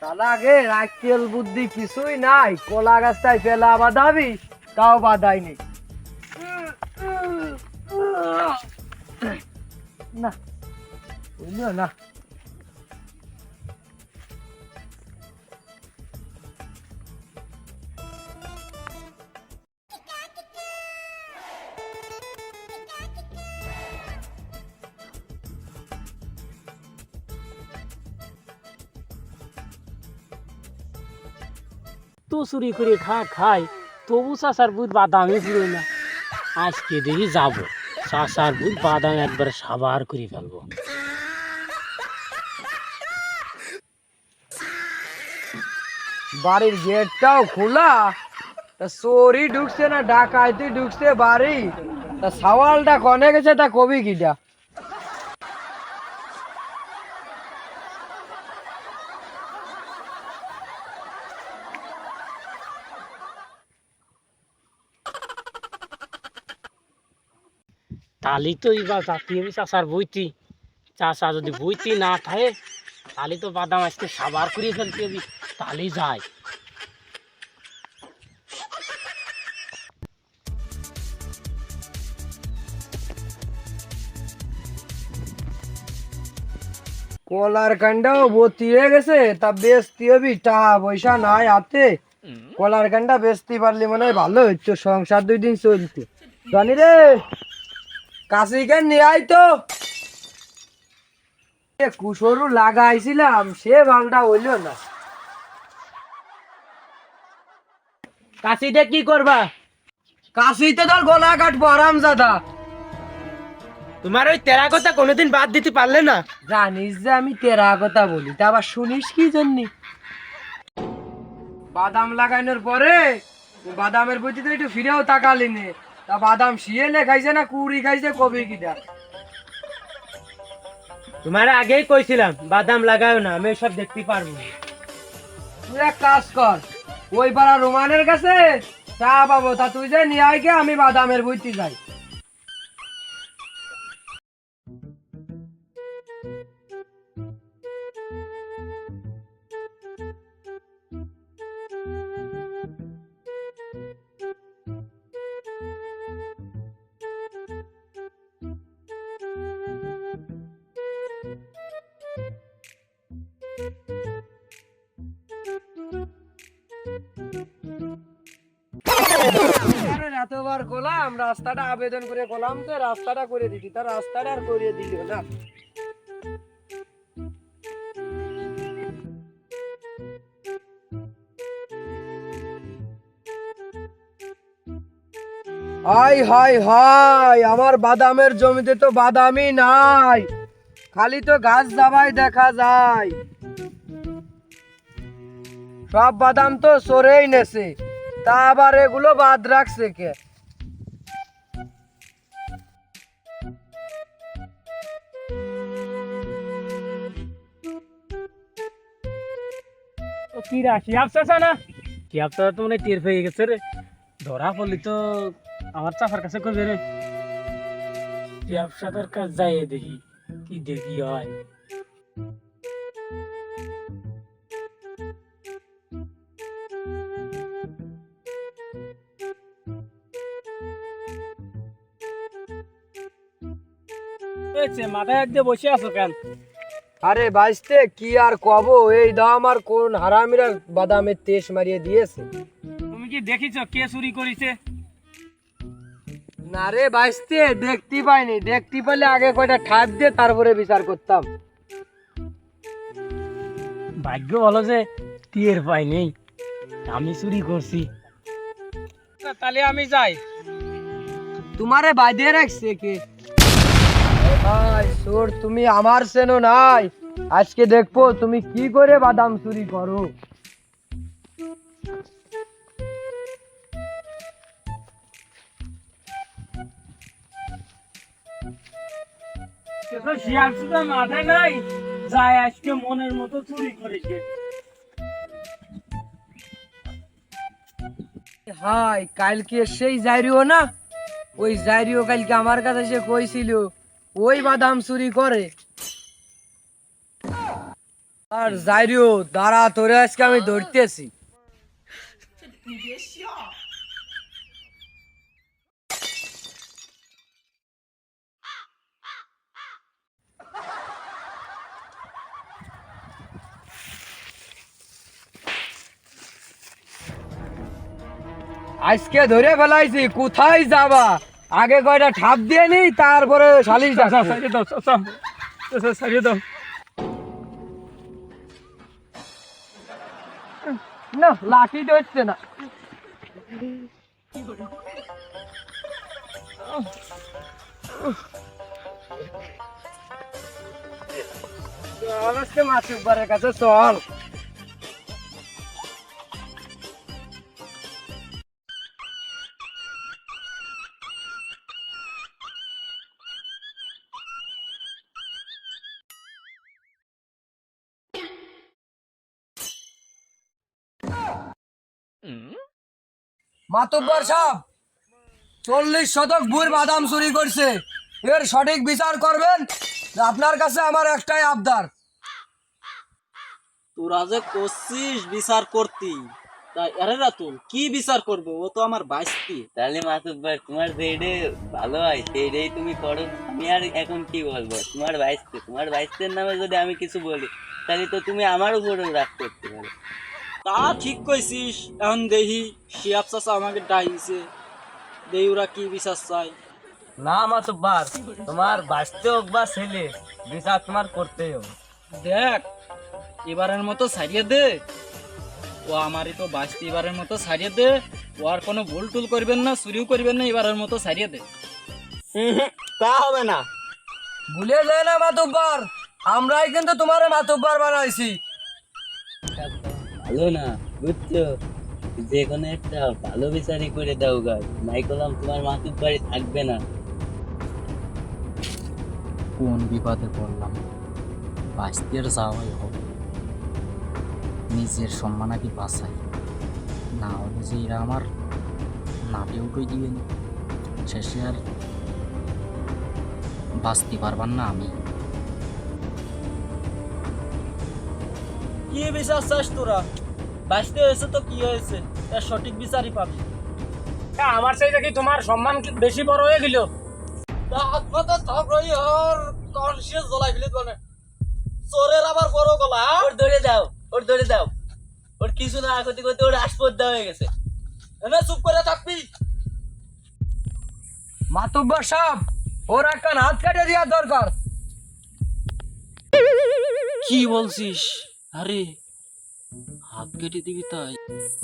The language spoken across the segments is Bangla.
তার আগে রাখতেল বুদ্ধি কিছুই নাই, কলা গাছটায় ফেলা বাঁধাবি তাও বাঁধাইনি। না বুঝলো না। তো চুরি করে খাই তবু চাষার বুধ বাদামই পুরো না। আজকে দেখি যাবো চাষার বুধ বাদাম একবার সাবার করে ফেলবো। বাড়ির গেটটাও খোলা, তা চোরই ঢুকছে না ডাকাইতি ঢুকছে বাড়ি, তা সওয়ালটা কনে গেছে তা কবি কিটা। তালি তো এবার জাতীয় চাষার বইতি, চাষা যদি বইতি না থাকে তাহলে তো বাদাম আজকে সাবার করে ফেলতে হবে, তাহলে যায়। কলার কান্ডাও ভর্তি হয়ে গেছে, তা বেচতে হবি, টাকা পয়সা নাই হাতে। কলার কান্ডা বেচতে পারলি মনে হয় ভালো হচ্ছে, সংসার 2 দিন চলতে। জানি রে কাশিকে নিয়ে আয় তো। কুসরু লাগাইছিলাম সে ভালটা হইল না। কাশিটা কি করবা? কাশিতে তোর গলা কাটবো আরামজাদা। তোমার ওই তেরা কথা কোনোদিন বাদ দিতে পারলে না? জানিস যে আমি তেরা কথা বলি, তা আবার শুনিস কি জন্য? বাদাম লাগানোর পরে বাদামের প্রতি তো একটু ফিরেও তাকালি নে, তা বাদাম শিয়েলে খাইছে না কুড়ি খাইছে কবি কিটা। তোমার আগেই কইছিলাম বাদাম লাগাও না, আমি সব দেখতে পারবো। তুই এক কাজ কর, ওই পাড়া রোমানের কাছে চা পাবো, তা তুই যে নিয়ে আয় গে, আমি বাদামের বইতে যাই। এতবার গোলাম রাস্তাটা আবেদন করে গোলাম, তো রাস্তাটা করে দিতি, তার রাস্তাটা আর করিয়ে দিল না। হাই হাই হাই, আমার বাদামের জমিতে তো বাদামই নাই, খালি তো গাছ দাবাই দেখা যায়। সব বাদাম তো সরেই নেছে, তা আবার এগুলো বাদ রাখছে কে? ও কি রাখি আপসা না কি আপসা তো মানে টের পেয়ে গেছে রে, ধরা পড়লি তো আমার চাষার কাছে করবে রে। ব্যবসাদার কাজ যাই দেখি কি দেখি হয়। মাথায় এক দিয়ে বসে আছো কেন? আরে বাইস্তে কি আর কব, এই দাম আমার কোন হারামিরা বাদামের তেজ মারিয়ে দিয়েছে। তুমি কি দেখিছো কে চুরি করেছে? না রে বাইস্তে, দেখতে পাইনি, দেখতে পেলে আগে কয়টা ঠাপ দিয়ে তারপরে বিচার করতাম। ভাগ্য বলো যে টের পাই নেই, আমি চুরি করছি। তাহলে আমি যাই। তোমারে বাঁধিয়ে রাখছে কে? ভাই সোর, তুমি আমার সেনো নাই, আজকে দেখবো তুমি কি করে বাদাম চুরি করো। মাথায় নাই যায় আজকে মনের মতো চুরি করেছে। হাই কালকে সেই জাইরিও না, ওই জাইরিও কালকে আমার কাছে সে কইছিল ওই বাদাম চুরি করে। আর যাইরিও দাঁড়া, তোরে আজকে আমি ধরতেছি। আজকে ধরে ফেলাইছি, কোথায় যাবা? আগে কয়টা ঠাপ দিয়ে নি, তারপরে শালিশ না, লাঠি ধরছে না। আজকে মাসুকবারের কাছে চল। মাতুব্বর সাহেব, 40 শতক ভুঁইর বাদাম চুরি করছে, এর সঠিক বিচার করবেন। আপনার কাছে আমার একটাই আবদার। তোরা যে করছিস বিচার করতি, তাই আরে রাতুল কি বিচার করবো? ও তো আমার বাইস্তি। তাহলে মাসুদ ভাই, তোমার যেইডে ভালো হয় সেইটাই তুমি করো। আমি আর এখন কি বলবো? তোমার বাইস্তের নামে যদি আমি কিছু বলি, তাহলে তো তুমি আমার উপরেও রাগ করতে পারো। তা ঠিক কইছিস। এখন দেহি শিয়াব চাচা আমাকে ডাইছে, দেহি ওরা কি বিচার চাই। না মাসুদ ভাই, তোমার বাইস্তে হোক বা ছেলে, বিচার তোমার করতেই হবে। দেখ, এবারের মতো ছাড়িয়ে দে। ও আমারই তো বাইস্তি, এবারের মতো ছাড়িয়ে দে। ও আর কোনো ভুল টুল করবেন না, চুরিও করবেন না, এবারের মতো ছাড়িয়ে দে। তা হবে না। ভুলে যায় না মাতুব্বর, আমরাই কিন্তু তোমার মাতুব্বর বানাইছি। ভালো না, বুঝছো? যে কোনো একটা ভালো বিচারই করে দাও গা, নাই করলাম তোমার মাসুদ বাড়ি থাকবে না। কোন বিপদে পড়লাম? বাইস্তির যাওয়াই হবে, নিজের সম্মান আগে বাঁচাই, না হলে যে এরা আমার নাটে উঠে দিবেন, শেষে আর বাঁচতে পারবার না আমি। কি বিচার চাস তোরা? বাঁচতে হয়েছে তো কি হয়েছে, এর সঠিক বিচারই পাবি। আমার সেই দেখি তোমার সম্মান বেশি বড় হয়ে গেল। চোরের আবার বড় গলা। ওর ধরে দাও। ওর কিছু না করতে করতে ওর আসপদ্দা হয়ে গেছে। এনে চুপ করে থাকবি। মাতুব্বর সাহেব, ওর একটা হাত কেটে দেওয়ার দরকার। কি বলছিস? আরে হাত কেটে দিবি তাই?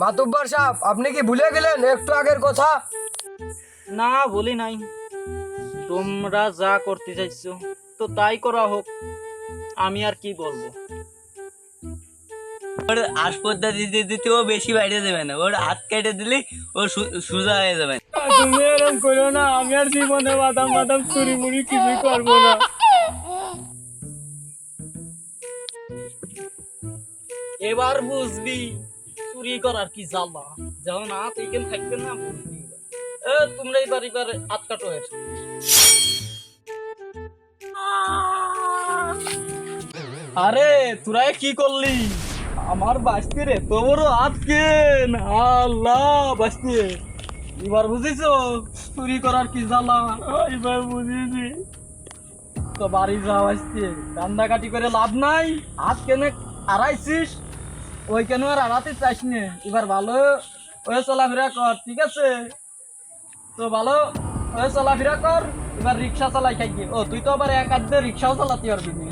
মাতুব্বর সাহেব, আপনি কি ভুলে গেলেন একটু আগের কথা? না, বলি নাই। তোমরা যা করতে চাইছো তো তাই করা হোক, আমি আর কি বলবো। ওর আসপদ্দা দিতে দিতে ও বেশি বাইরে যাবে না, ওর হাত কেটে দিলে ও সোজা হয়ে যাবে। তুমি এরকম করো না, আমি আর জীবনে বাদাম চুরি মুড়ি কিছুই করবো না। এবার বুঝবি চুরি করার কি জ্বালা। যখন হাত এইখানে থাকবে না, বুঝবি। তোমরা এবার হাত কাটো এর। আরে তোরা কি করলি? আমার বাস্তি রে, তোর হাত কেন? আল্লাহ বাস্তি, এবার বুঝিস চুরি করার কি জ্বালা? এবার বুঝেছি। তো বাড়ি যাওয়া আসছে, কান্দাকাটি করে লাভ নাই। হাত কেনে আড়াইছিস, ওই কেন আর আড়াতে চাইস নে। এবার ভালো হয়ে চলাফেরা কর, ঠিক আছে? তো ভালো হয়ে চলাফেরা কর। এবার রিক্সা চালাই খাইয়ে। ও তুই তো আবার এক হাত দিয়ে রিক্সাও চালাতে পারবি না।